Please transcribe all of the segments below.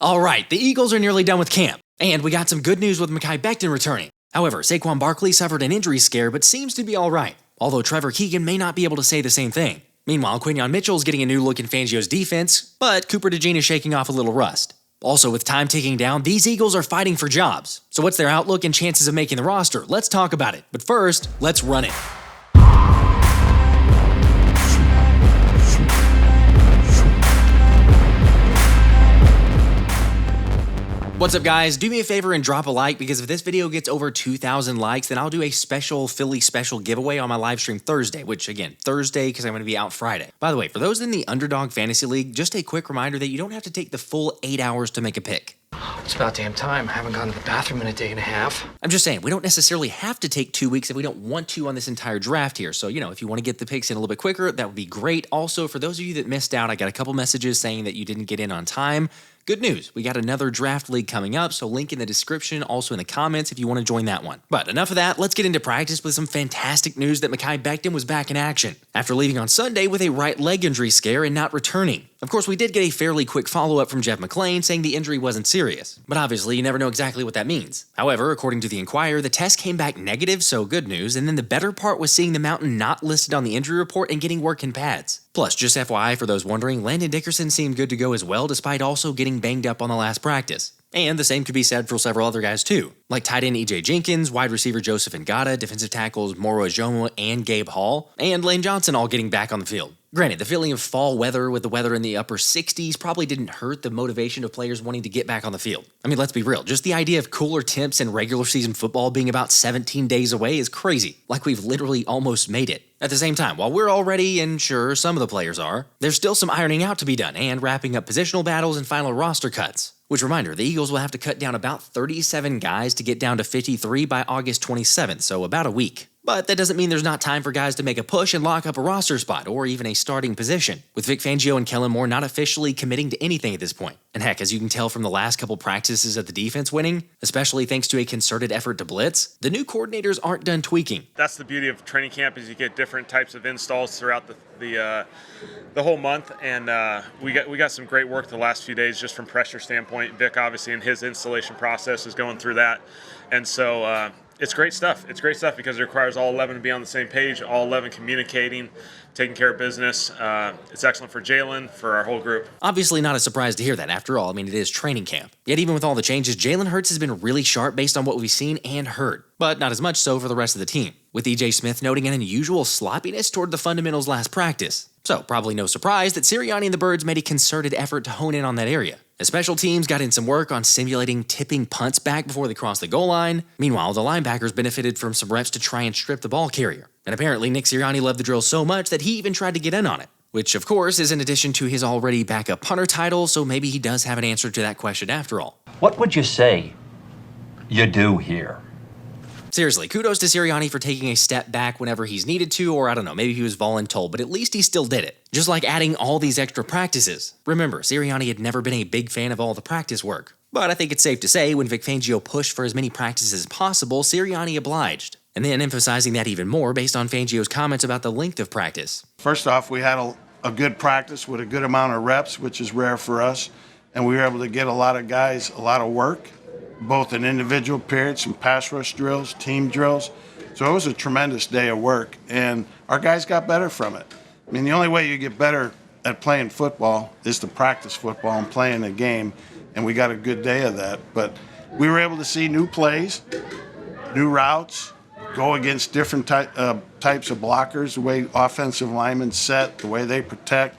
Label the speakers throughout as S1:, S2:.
S1: Alright, the Eagles are nearly done with camp, and we got some good news with Mekhi Becton returning. However, Saquon Barkley suffered an injury scare but seems to be alright, although Trevor Keegan may not be able to say the same thing. Meanwhile, Quinyon Mitchell is getting a new look in Fangio's defense, but Cooper DeJean is shaking off a little rust. Also, with time ticking down, these Eagles are fighting for jobs. So what's their outlook and chances of making the roster? Let's talk about it. But first, let's run it. What's up, guys? Do me a favor and drop a like, because if this video gets over 2,000 likes, then I'll do a special Philly special giveaway on my live stream Thursday, which, again, Thursday because I'm going to be out Friday. By the way, for those in the Underdog Fantasy League, just a quick reminder that you don't have to take the full 8 hours to make a pick.
S2: It's about damn time. I haven't gone to the bathroom in a day and a half.
S1: I'm just saying, we don't necessarily have to take 2 weeks if we don't want to on this entire draft here. So, if you want to get the picks in a little bit quicker, that would be great. Also, for those of you that missed out, I got a couple messages saying that you didn't get in on time. Good news, we got another draft league coming up, so link in the description, also in the comments if you want to join that one. But enough of that, let's get into practice with some fantastic news that Mekhi Becton was back in action, after leaving on Sunday with a right leg injury scare and not returning. Of course, we did get a fairly quick follow-up from Jeff McClain saying the injury wasn't serious, but obviously you never know exactly what that means. However, according to the Inquirer, the test came back negative, so good news, and then the better part was seeing the mountain not listed on the injury report and getting work in pads. Plus, just FYI for those wondering, Landon Dickerson seemed good to go as well, despite also getting banged up on the last practice. And the same could be said for several other guys too, like tight end EJ Jenkins, wide receiver Joseph Ngata, defensive tackles Moro Ajomo and Gabe Hall, and Lane Johnson all getting back on the field. Granted, the feeling of fall weather with the weather in the upper 60s probably didn't hurt the motivation of players wanting to get back on the field. I mean, let's be real, just the idea of cooler temps and regular season football being about 17 days away is crazy, like we've literally almost made it. At the same time, while we're all ready, and sure, some of the players are, there's still some ironing out to be done and wrapping up positional battles and final roster cuts. Which, reminder, the Eagles will have to cut down about 37 guys to get down to 53 by August 27th, so about a week. But that doesn't mean there's not time for guys to make a push and lock up a roster spot or even a starting position, with Vic Fangio and Kellen Moore not officially committing to anything at this point. And heck, as you can tell from the last couple practices of the defense winning, especially thanks to a concerted effort to blitz, the new coordinators aren't done tweaking.
S3: That's the beauty of training camp, is you get different types of installs throughout the whole month, and we got some great work the last few days just from pressure standpoint. Vic, obviously, in his installation process is going through that, and so it's great stuff. It's great stuff because it requires all 11 to be on the same page, all 11 communicating, taking care of business. It's excellent for Jalen, for our whole group.
S1: Obviously not a surprise to hear that. After all, it is training camp. Yet even with all the changes, Jalen Hurts has been really sharp based on what we've seen and heard, but not as much so for the rest of the team, with EJ Smith noting an unusual sloppiness toward the fundamentals last practice. So probably no surprise that Sirianni and the Birds made a concerted effort to hone in on that area. The special teams got in some work on simulating tipping punts back before they crossed the goal line. Meanwhile, the linebackers benefited from some reps to try and strip the ball carrier. And apparently, Nick Sirianni loved the drill so much that he even tried to get in on it. Which, of course, is in addition to his already backup punter title, so maybe he does have an answer to that question after all.
S4: What would you say you do here?
S1: Seriously, kudos to Sirianni for taking a step back whenever he's needed to, or I don't know, maybe he was voluntold, but at least he still did it. Just like adding all these extra practices. Remember, Sirianni had never been a big fan of all the practice work. But I think it's safe to say, when Vic Fangio pushed for as many practices as possible, Sirianni obliged. And then emphasizing that even more based on Fangio's comments about the length of practice.
S5: First off, we had a good practice with a good amount of reps, which is rare for us. And we were able to get a lot of guys a lot of work, both in individual periods, some pass rush drills, team drills. So it was a tremendous day of work, and our guys got better from it. The only way you get better at playing football is to practice football and playing a game, and we got a good day of that. But we were able to see new plays, new routes, go against different types of blockers, the way offensive linemen set, the way they protect.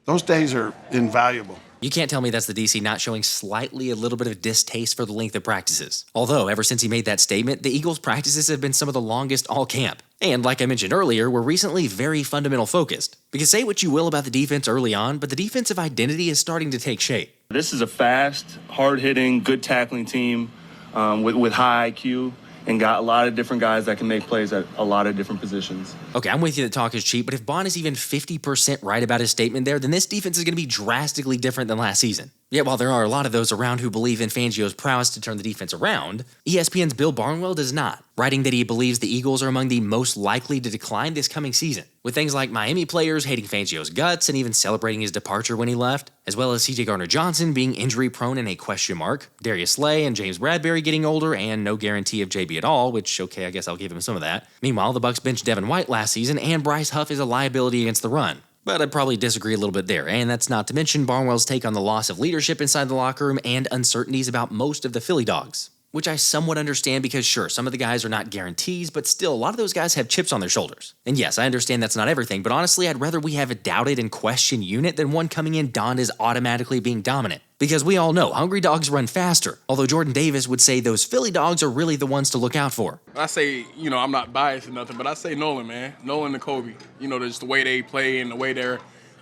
S5: Those days are invaluable.
S1: You can't tell me that's the DC not showing slightly a little bit of distaste for the length of practices. Although, ever since he made that statement, the Eagles' practices have been some of the longest all camp. And like I mentioned earlier, we're recently very fundamental focused. Because say what you will about the defense early on, but the defensive identity is starting to take shape.
S6: This is a fast, hard-hitting, good tackling team with high IQ. And got a lot of different guys that can make plays at a lot of different positions.
S1: Okay, I'm with you that talk is cheap, but if Baun is even 50% right about his statement there, then this defense is going to be drastically different than last season. Yet while there are a lot of those around who believe in Fangio's prowess to turn the defense around, ESPN's Bill Barnwell does not, writing that he believes the Eagles are among the most likely to decline this coming season, with things like Miami players hating Fangio's guts and even celebrating his departure when he left, as well as CJ Gardner-Johnson being injury-prone and a question mark, Darius Slay and James Bradbury getting older and no guarantee of JB at all, which, okay, I guess I'll give him some of that. Meanwhile, the Bucs benched Devin White last season and Bryce Huff is a liability against the run. But I'd probably disagree a little bit there, and that's not to mention Barnwell's take on the loss of leadership inside the locker room and uncertainties about most of the Philly Dawgs. Which I somewhat understand because sure, some of the guys are not guarantees, but still, a lot of those guys have chips on their shoulders. And yes, I understand that's not everything, but honestly, I'd rather we have a doubted and questioned unit than one coming in donned as automatically being dominant. Because we all know, hungry dogs run faster, although Jordan Davis would say those Philly Dawgs are really the ones to look out for.
S7: I say, I'm not biased or nothing, but I say Nolan, man. Nolan and Covey. Just the way they play and the way they're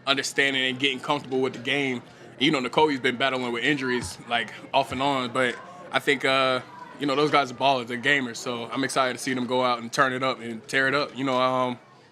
S7: understanding and getting comfortable with the game. Covey's been battling with injuries, like, off and on, but I think, those guys are ballers, they're gamers, so I'm excited to see them go out and turn it up and tear it up.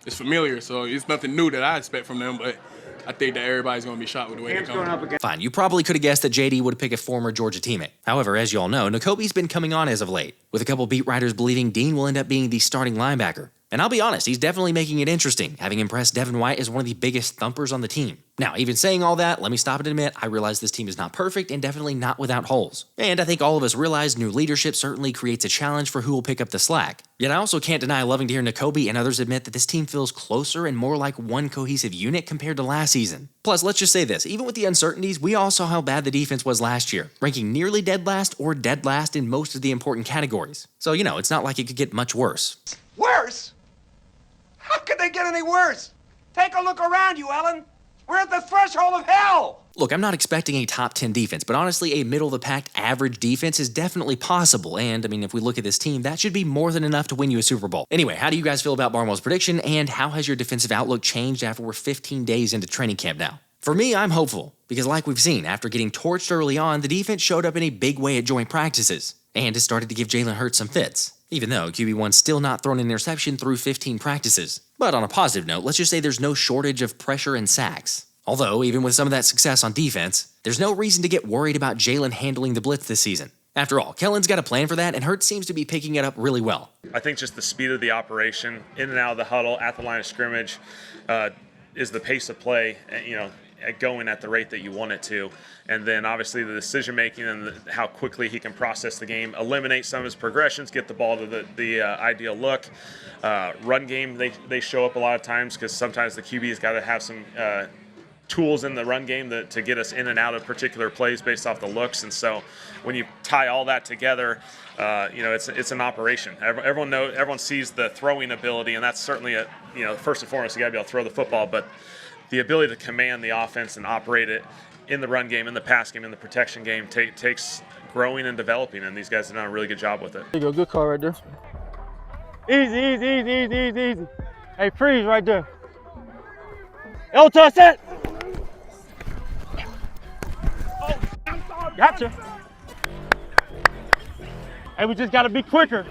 S7: It's familiar, so it's nothing new that I expect from them, but I think that everybody's going to be shocked with the way they're coming.
S1: Fine, you probably could have guessed that JD would pick a former Georgia teammate. However, as you all know, Nakobe's been coming on as of late, with a couple beat writers believing Dean will end up being the starting linebacker. And I'll be honest, he's definitely making it interesting, having impressed Devin White as one of the biggest thumpers on the team. Now, even saying all that, let me stop and admit, I realize this team is not perfect and definitely not without holes. And I think all of us realize new leadership certainly creates a challenge for who will pick up the slack. Yet I also can't deny loving to hear Nakobe and others admit that this team feels closer and more like one cohesive unit compared to last season. Plus, let's just say this, even with the uncertainties, we all saw how bad the defense was last year, ranking nearly dead last or dead last in most of the important categories. So, it's not like it could get much worse.
S8: Worse? How could they get any worse? Take a look around you, Ellen. We're at the threshold of hell.
S1: Look, I'm not expecting a top 10 defense, but honestly, a middle-of-the-pack average defense is definitely possible, and, if we look at this team, that should be more than enough to win you a Super Bowl. Anyway, how do you guys feel about Barnwell's prediction, and how has your defensive outlook changed after we're 15 days into training camp now? For me, I'm hopeful, because like we've seen, after getting torched early on, the defense showed up in a big way at joint practices, and it started to give Jalen Hurts some fits. Even though QB1's still not thrown an interception through 15 practices. But on a positive note, let's just say there's no shortage of pressure and sacks. Although, even with some of that success on defense, there's no reason to get worried about Jalen handling the blitz this season. After all, Kellen's got a plan for that, and Hurts seems to be picking it up really well.
S3: I think just the speed of the operation, in and out of the huddle, at the line of scrimmage, is the pace of play, going at the rate that you want it to. And then obviously the decision making and how quickly he can process the game, eliminate some of his progressions, get the ball to the ideal look. Run game, they show up a lot of times because sometimes the QB's got to have some tools in the run game to get us in and out of particular plays based off the looks. And so when you tie all that together, it's an operation. Everyone sees the throwing ability, and that's certainly first and foremost, you got to be able to throw the football, but the ability to command the offense and operate it in the run game, in the pass game, in the protection game takes growing and developing, and these guys have done a really good job with it.
S9: There you go, good call right there. Easy. Hey, freeze right there. L touch that. Gotcha. Hey, we just got to be quicker.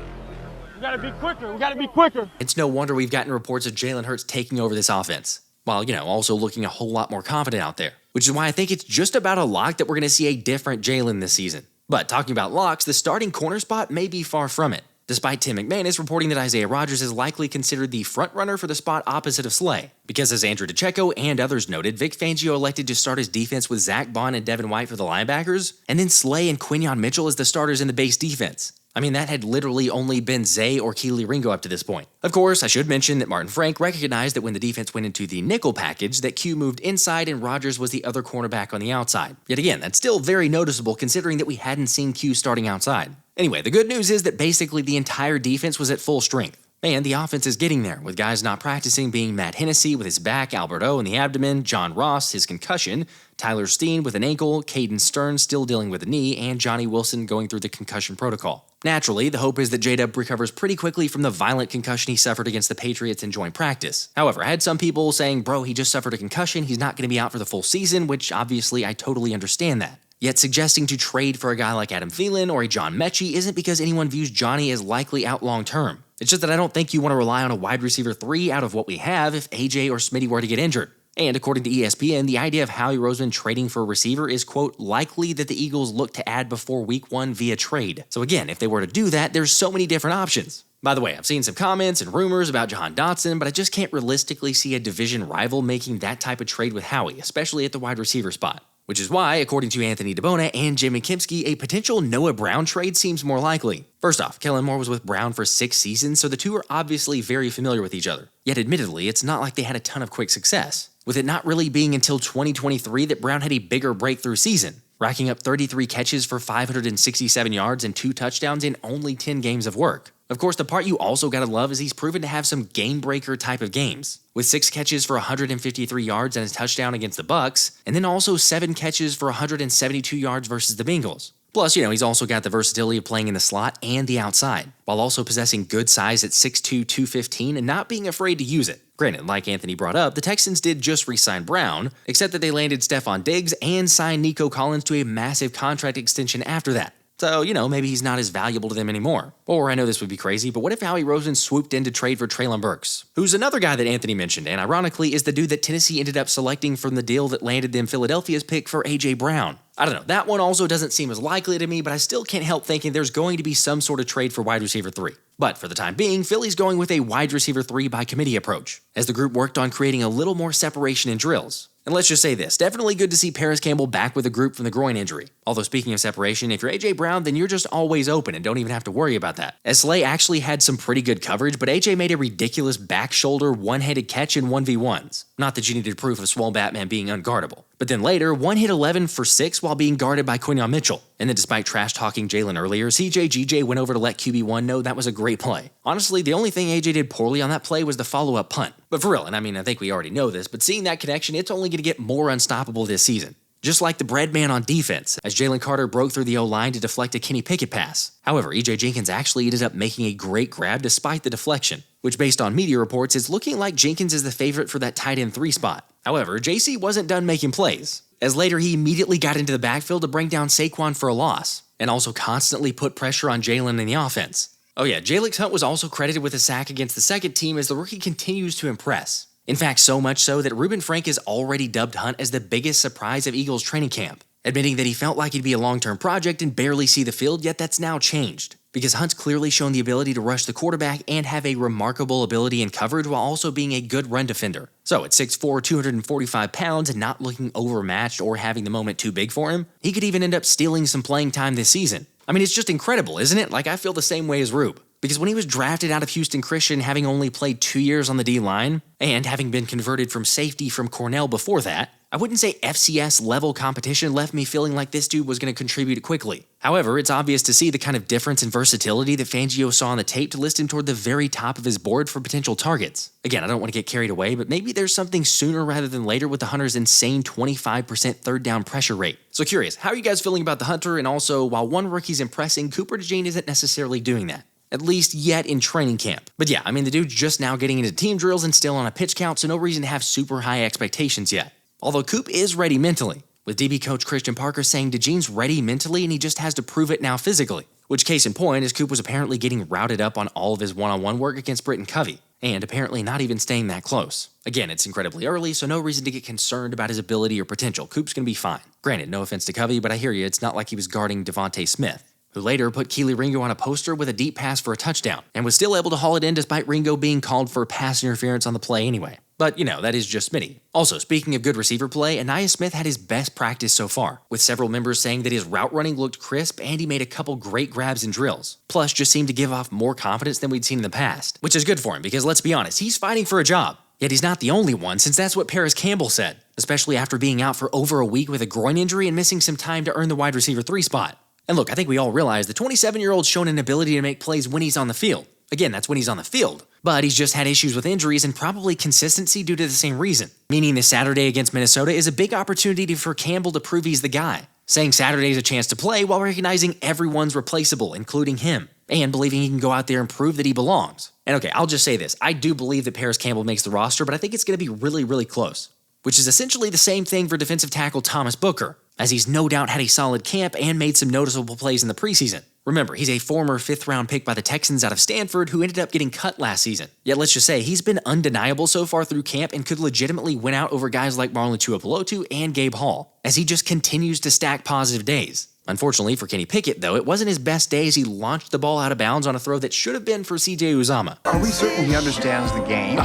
S9: We got to be quicker.
S1: It's no wonder we've gotten reports of Jalen Hurts taking over this offense, while, also looking a whole lot more confident out there. Which is why I think it's just about a lock that we're going to see a different Jalen this season. But talking about locks, the starting corner spot may be far from it, despite Tim McManus reporting that Isaiah Rodgers is likely considered the front-runner for the spot opposite of Slay. Because as Andrew DeCecco and others noted, Vic Fangio elected to start his defense with Zack Baun and Devin White for the linebackers, and then Slay and Quinyon Mitchell as the starters in the base defense. That had literally only been Zay or Kelee Ringo up to this point. Of course, I should mention that Martin Frank recognized that when the defense went into the nickel package, that Q moved inside and Rodgers was the other cornerback on the outside. Yet again, that's still very noticeable considering that we hadn't seen Q starting outside. Anyway, the good news is that basically the entire defense was at full strength. And the offense is getting there, with guys not practicing being Matt Hennessy with his back, Albert O in the abdomen, John Ross, his concussion, Tyler Steen with an ankle, Caden Stearns still dealing with a knee, and Johnny Wilson going through the concussion protocol. Naturally, the hope is that J-Dub recovers pretty quickly from the violent concussion he suffered against the Patriots in joint practice. However, I had some people saying, bro, he just suffered a concussion, he's not going to be out for the full season, which obviously I totally understand that. Yet suggesting to trade for a guy like Adam Thielen or a John Mechie isn't because anyone views Johnny as likely out long term. It's just that I don't think you want to rely on a wide receiver 3 out of what we have if AJ or Smitty were to get injured. And according to ESPN, the idea of Howie Roseman trading for a receiver is, quote, likely that the Eagles look to add before week 1 via trade. So again, if they were to do that, there's so many different options. By the way, I've seen some comments and rumors about Jahan Dotson, but I just can't realistically see a division rival making that type of trade with Howie, especially at the wide receiver spot. Which is why, according to Anthony DeBona and Jim McKimsky, a potential Noah Brown trade seems more likely. First off, Kellen Moore was with Brown for 6 seasons, so the two are obviously very familiar with each other. Yet admittedly, it's not like they had a ton of quick success, with it not really being until 2023 that Brown had a bigger breakthrough season, racking up 33 catches for 567 yards and 2 touchdowns in only 10 games of work. Of course, the part you also gotta love is he's proven to have some game-breaker type of games, with 6 catches for 153 yards and a touchdown against the Bucs, and then also 7 catches for 172 yards versus the Bengals. Plus, he's also got the versatility of playing in the slot and the outside, while also possessing good size at 6'2", 215 and not being afraid to use it. Granted, like Anthony brought up, the Texans did just re-sign Brown, except that they landed Stephon Diggs and signed Nico Collins to a massive contract extension after that. So, maybe he's not as valuable to them anymore. Or I know this would be crazy, but what if Howie Roseman swooped in to trade for Treylon Burks, who's another guy that Anthony mentioned, and ironically is the dude that Tennessee ended up selecting from the deal that landed them Philadelphia's pick for AJ Brown. I don't know, that one also doesn't seem as likely to me, but I still can't help thinking there's going to be some sort of trade for wide receiver 3. But for the time being, Philly's going with a wide receiver 3 by committee approach, as the group worked on creating a little more separation in drills. And let's just say this, definitely good to see Parris Campbell back with the group from the groin injury. Although speaking of separation, if you're AJ Brown, then you're just always open and don't even have to worry about that. As Slay actually had some pretty good coverage, but AJ made a ridiculous back shoulder one-handed catch in 1v1s. Not that you needed proof of Swole Batman being unguardable. But then later, one hit 11 for 6 while being guarded by Quinyon Mitchell. And then despite trash-talking Jalen earlier, CJ went over to let QB1 know that was a great play. Honestly, the only thing AJ did poorly on that play was the follow-up punt. But for real, and I think we already know this, but seeing that connection, it's only going to get more unstoppable this season. Just like the bread man on defense, as Jalen Carter broke through the O-line to deflect a Kenny Pickett pass. However, EJ Jenkins actually ended up making a great grab despite the deflection, which based on media reports is looking like Jenkins is the favorite for that tight end 3 spot. However, JC wasn't done making plays, as later he immediately got into the backfield to bring down Saquon for a loss, and also constantly put pressure on Jalen in the offense. Oh yeah, Jalyx Hunt was also credited with a sack against the second team as the rookie continues to impress. In fact, so much so that Reuben Frank has already dubbed Hunt as the biggest surprise of Eagles training camp, admitting that he felt like he'd be a long-term project and barely see the field, yet that's now changed. Because Hunt's clearly shown the ability to rush the quarterback and have a remarkable ability in coverage while also being a good run defender. So at 6'4", 245 pounds and not looking overmatched or having the moment too big for him, he could even end up stealing some playing time this season. It's just incredible, isn't it? I feel the same way as Rube. Because when he was drafted out of Houston Christian, having only played 2 years on the D-line, and having been converted from safety from Cornell before that, I wouldn't say FCS-level competition left me feeling like this dude was going to contribute quickly. However, it's obvious to see the kind of difference in versatility that Fangio saw on the tape to list him toward the very top of his board for potential targets. Again, I don't want to get carried away, but maybe there's something sooner rather than later with the Hunter's insane 25% third down pressure rate. So curious, how are you guys feeling about the Hunter? And also, while one rookie's impressing, Cooper DeJean isn't necessarily doing that. At least yet in training camp. But yeah, the dude's just now getting into team drills and still on a pitch count, so no reason to have super high expectations yet. Although Coop is ready mentally, with DB coach Christian Parker saying DeJean's ready mentally and he just has to prove it now physically. Which case in point is Coop was apparently getting routed up on all of his one-on-one work against Britain Covey, and apparently not even staying that close. Again, it's incredibly early, so no reason to get concerned about his ability or potential. Coop's gonna be fine. Granted, no offense to Covey, but I hear you, it's not like he was guarding Devonta Smith, who later put Kelee Ringo on a poster with a deep pass for a touchdown, and was still able to haul it in despite Ringo being called for pass interference on the play anyway. But, that is just Smitty. Also, speaking of good receiver play, Ainias Smith had his best practice so far, with several members saying that his route running looked crisp and he made a couple great grabs and drills. Plus, just seemed to give off more confidence than we'd seen in the past, which is good for him because let's be honest, he's fighting for a job. Yet he's not the only one, since that's what Parris Campbell said, especially after being out for over a week with a groin injury and missing some time to earn the wide receiver 3 spot. And look, I think we all realize the 27-year-old's shown an ability to make plays when he's on the field. Again, that's when he's on the field. But he's just had issues with injuries and probably consistency due to the same reason. Meaning this Saturday against Minnesota is a big opportunity for Campbell to prove he's the guy. Saying Saturday's a chance to play while recognizing everyone's replaceable, including him. And believing he can go out there and prove that he belongs. And okay, I'll just say this. I do believe that Parris Campbell makes the roster, but I think it's going to be really, really close. Which is essentially the same thing for defensive tackle Thomas Booker, as he's no doubt had a solid camp and made some noticeable plays in the preseason. Remember, he's a former 5th-round pick by the Texans out of Stanford who ended up getting cut last season. Yet let's just say he's been undeniable so far through camp and could legitimately win out over guys like Marlon Tuipulotu and Gabe Hall, as he just continues to stack positive days. Unfortunately for Kenny Pickett, though, it wasn't his best day as he launched the ball out of bounds on a throw that should have been for CJ Uzomah.
S10: Are we certain he understands the game?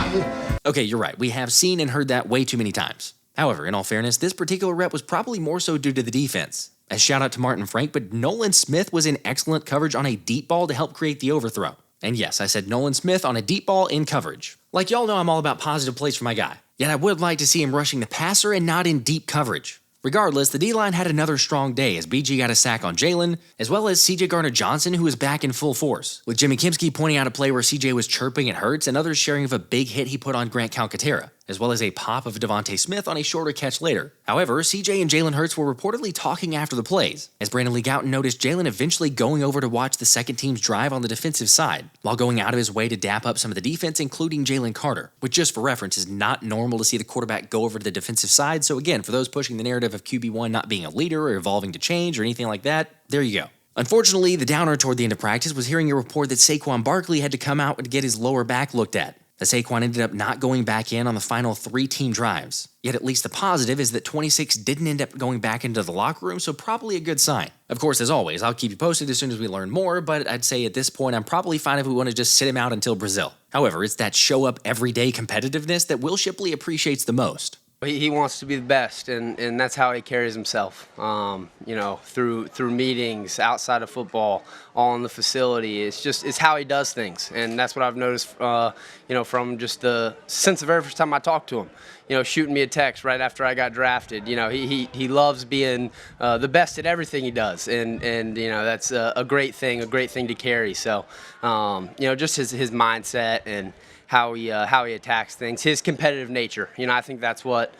S1: Okay, you're right. We have seen and heard that way too many times. However, in all fairness, this particular rep was probably more so due to the defense. A shout out to Martin Frank, but Nolan Smith was in excellent coverage on a deep ball to help create the overthrow. And yes, I said Nolan Smith on a deep ball in coverage. Like y'all know, I'm all about positive plays for my guy. Yet I would like to see him rushing the passer and not in deep coverage. Regardless, the D-line had another strong day as BG got a sack on Jalen, as well as CJ Gardner-Johnson, who was back in full force, with Jimmy Kempski pointing out a play where CJ was chirping at Hurts and others sharing of a big hit he put on Grant Calcaterra, as well as a pop of Devonta Smith on a shorter catch later. However, CJ and Jalen Hurts were reportedly talking after the plays, as Brandon Lee Gowton noticed Jalen eventually going over to watch the second team's drive on the defensive side, while going out of his way to dap up some of the defense, including Jalen Carter, which just for reference is not normal to see the quarterback go over to the defensive side. So again, for those pushing the narrative of QB1 not being a leader or evolving to change or anything like that, there you go. Unfortunately, the downer toward the end of practice was hearing a report that Saquon Barkley had to come out and get his lower back looked at. As Saquon ended up not going back in on the final 3 team drives. Yet at least the positive is that 26 didn't end up going back into the locker room, so probably a good sign. Of course, as always, I'll keep you posted as soon as we learn more, but I'd say at this point I'm probably fine if we want to just sit him out until Brazil. However, it's that show-up everyday competitiveness that Will Shipley appreciates the most.
S11: He wants to be the best, and that's how he carries himself. Through meetings, outside of football, all in the facility. It's how he does things, and that's what I've noticed. From just since the very first time I talked to him. Shooting me a text right after I got drafted. He loves being the best at everything he does, and that's a great thing to carry. So, just his mindset and how he attacks things, his competitive nature. I think that's what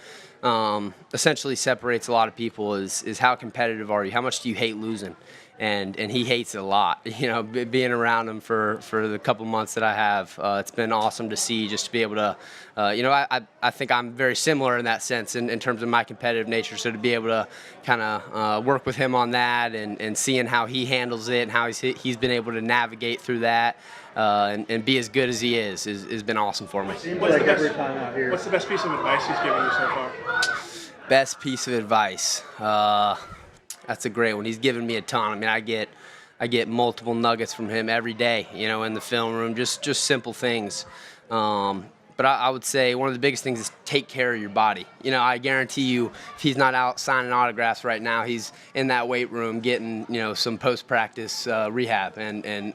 S11: essentially separates a lot of people is how competitive are you? How much do you hate losing? And he hates it a lot. Being around him for the couple months that I have, it's been awesome to see, just to be able to, I think I'm very similar in that sense in terms of my competitive nature. So to be able to kind of work with him on that and seeing how he handles it and how he's been able to navigate through that and be as good as he is has been awesome for me.
S12: What's the best piece of advice he's given you so far?
S11: Best piece of advice. That's a great one. He's given me a ton. I mean, I get multiple nuggets from him every day, in the film room, just simple things. But I would say one of the biggest things is take care of your body. I guarantee you, if he's not out signing autographs right now, he's in that weight room getting, some post-practice rehab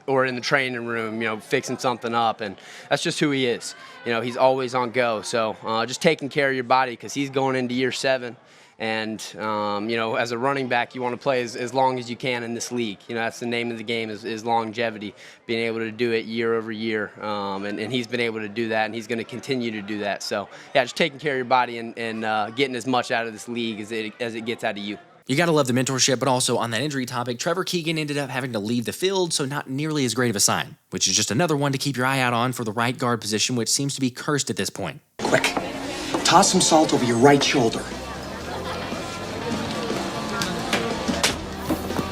S11: or in the training room, fixing something up. And that's just who he is. He's always on go. So just taking care of your body, because he's going into year 7. And, as a running back, you want to play as long as you can in this league. That's the name of the game is longevity, being able to do it year over year. And he's been able to do that, and he's going to continue to do that. So, yeah, just taking care of your body and getting as much out of this league as it gets out of you.
S1: You got to love the mentorship, but also on that injury topic, Trevor Keegan ended up having to leave the field, so not nearly as great of a sign, which is just another one to keep your eye out on for the right guard position, which seems to be cursed at this point.
S10: Quick, toss some salt over your right shoulder.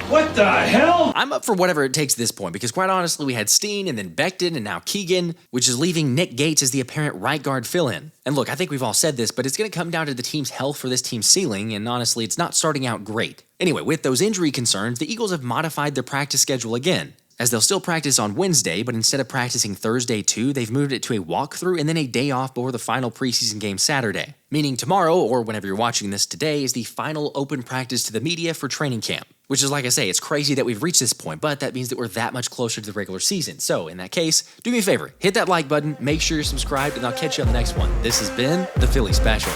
S1: What the hell? I'm up for whatever it takes at this point, because quite honestly, we had Steen and then Becton and now Keegan, which is leaving Nick Gates as the apparent right guard fill-in. And look, I think we've all said this, but it's going to come down to the team's health for this team's ceiling, and honestly, it's not starting out great. Anyway, with those injury concerns, the Eagles have modified their practice schedule again, as they'll still practice on Wednesday, but instead of practicing Thursday too, they've moved it to a walkthrough and then a day off before the final preseason game Saturday. Meaning tomorrow, or whenever you're watching this today, is the final open practice to the media for training camp. Which is, like I say, it's crazy that we've reached this point, but that means that we're that much closer to the regular season. So in that case, do me a favor, hit that like button, make sure you're subscribed, and I'll catch you on the next one. This has been the Philly Special.